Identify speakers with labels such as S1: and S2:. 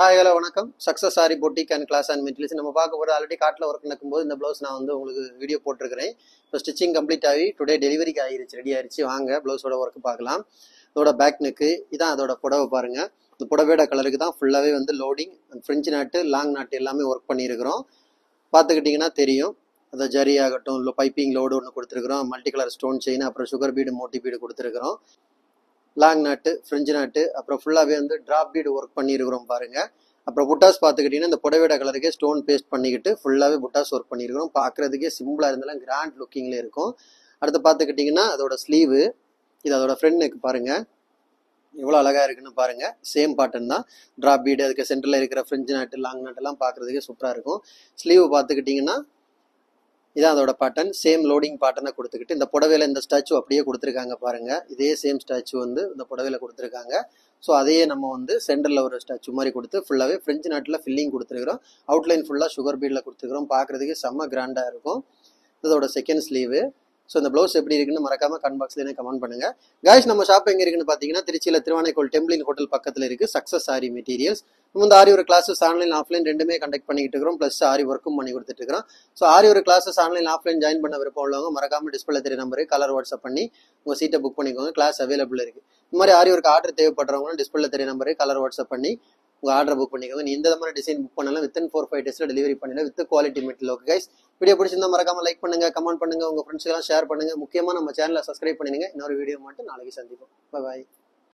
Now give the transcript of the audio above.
S1: Hi hello வணக்கம். Success sari boutique and class and materials நம்ம பார்க்க போகிற ஆல்ரெடி காட்டில் ஒர்க் நடக்கும்போது இந்த ப்ளவுஸ் நான் வந்து உங்களுக்கு வீடியோ போட்டிருக்கிறேன். இப்போ ஸ்டிச்சிங் கம்ப்ளீட் ஆகி டுடே டெலிவரிக்கு ஆகிருச்சு, ரெடி ஆயிடுச்சு. வாங்க ப்ளவுஸோட ஒர்க் பார்க்கலாம். இதோட பேக் நெக்கு இதான், அதோட புடவை பாருங்கள். இந்த புடவையோட கலருக்கு தான் ஃபுல்லாகவே வந்து லோடிங் ஃப்ரெஞ்சு நாட்டு லாங் நாட்டு எல்லாமே ஒர்க் பண்ணியிருக்கிறோம். பார்த்துக்கிட்டிங்கன்னா தெரியும். அந்த ஜரி ஆகட்டும், இல்லை பைப்பிங் லோடு ஒன்று கொடுத்துருக்குறோம், மல்டி கலர் ஸ்டோன் செயின், அப்புறம் சுகர் பீடு மோட்டி பீடு கொடுத்துருக்குறோம், லாங் நாட்டு ஃப்ரெஞ்சு நாட்டு, அப்புறம் ஃபுல்லாகவே வந்து ட்ராப் பீடு ஒர்க் பண்ணியிருக்கிறோம் பாருங்கள். அப்புறம் புட்டாஸ் பார்த்துக்கிட்டிங்கன்னா இந்த புடவையோட கலருக்கே ஸ்டோன் பேஸ்ட் பண்ணிக்கிட்டு ஃபுல்லாகவே புட்டாஸ் ஒர்க் பண்ணியிருக்கிறோம். பார்க்குறதுக்கே சிம்பிளாக இருந்தாலும் கிராண்ட் லுக்கிங்ல இருக்கும். அடுத்து பார்த்துக்கிட்டிங்கன்னா அதோட ஸ்லீவு, இது அதோட ஃப்ரண்ட் நெக் பாருங்கள் எவ்வளோ அழகாக இருக்குன்னு பாருங்கள். சேம் பாட்டன் தான், ட்ராப் பீடு, அதுக்கு சென்டரில் இருக்கிற ஃப்ரெஞ்சு நாட்டு லாங் நாட்டெல்லாம் பார்க்குறதுக்கே சூப்பராக இருக்கும். ஸ்லீவ் பார்த்துக்கிட்டிங்கன்னா இதான் அதோட பாட்டன், சேம் லோடிங் பாட்டனை கொடுத்துக்கிட்டு இந்த புடவையில் இந்த ஸ்டாச்சு அப்படியே கொடுத்துருக்காங்க பாருங்கள். இதே சேம் ஸ்டாச்சு வந்து இந்த புடவையில் கொடுத்துருக்காங்க. ஸோ அதையே நம்ம வந்து சென்டரில் ஒரு ஸ்டாச்சு மாதிரி கொடுத்து ஃபுல்லாகவே ஃப்ரெஞ்சு நாட்டில் ஃபில்லிங் கொடுத்துருக்குறோம். அவுட்லைன் ஃபுல்லாக சுகர் பீடில் கொடுத்துருக்குறோம். பார்க்குறதுக்கு செம்ம கிராண்டாக இருக்கும். இதோட செகண்ட் ஸ்லீவு. ஸோ இந்த ப்ளவுஸ் எப்படி இருக்குன்னு மறக்காம கமெண்ட் பாக்ஸ்லேயே கமெண்ட் பண்ணுங்க. காய்ஸ், நம்ம ஷாப் எங்கே இருக்குன்னு பார்த்தீங்கன்னா திருச்சியில் திருவானைக்கோள் டெம்பிளின் ஹோட்டல் பக்கத்தில் இருக்குது சக்ஸஸ் சாரி மெட்டீரியல்ஸ். நம்ம வந்து ஆரி ஒரு கிளாஸஸ் ஆன்லைன் ஆஃப்லைன் ரெண்டுமே கண்டக்ட் பண்ணிக்கிட்டு இருக்கிறோம். ப்ளஸ் ஆரி ஒர்க்கும் பண்ணி கொடுத்துட்டு இருக்கிறோம். ஸோ ஆரி ஒரு கிளாஸஸ் ஆன்லைன் ஆஃப்லைன் ஜாயின் பண்ண விருப்பம் உள்ளவங்க மறக்காம டிஸ்பிளே தெரிய நம்பருக்கு கலர் வாட்ஸ்அப் பண்ணி உங்கள் சீட்டை புக் பண்ணிக்கோங்க. கிளாஸ் அவைலபிள் இருக்குது. இந்த மாதிரி ஆரி ஒர்க் ஆர்டர் தேவைப்படுறவங்களும் டிஸ்பிளே தெரிய நம்பருக்கு கலர் வாட்ஸ்அப் பண்ணி உங்கள் ஆர்டர் புக் பண்ணிக்கோங்க. நீ இந்த மாதிரி டிசைன் புக் பண்ணலாம் வித்தின் 4-5 டேஸில் டெலிவரி பண்ணிடலாம் with quality material. Okay guys, video பிடிச்சிருந்தா மறக்காம லைக் பண்ணுங்க, கமெண்ட் பண்ணுங்க, உங்கள் ஃப்ரெண்ட்ஸ்க்கெல்லாம் ஷேர் பண்ணுங்க. முக்கியமாக நம்ம சேனலை சப்ஸ்கிரைப் பண்ணிடுங்க. இன்னொரு வீடியோ மட்டும் நாளைக்கு சந்திப்போம். பாய்.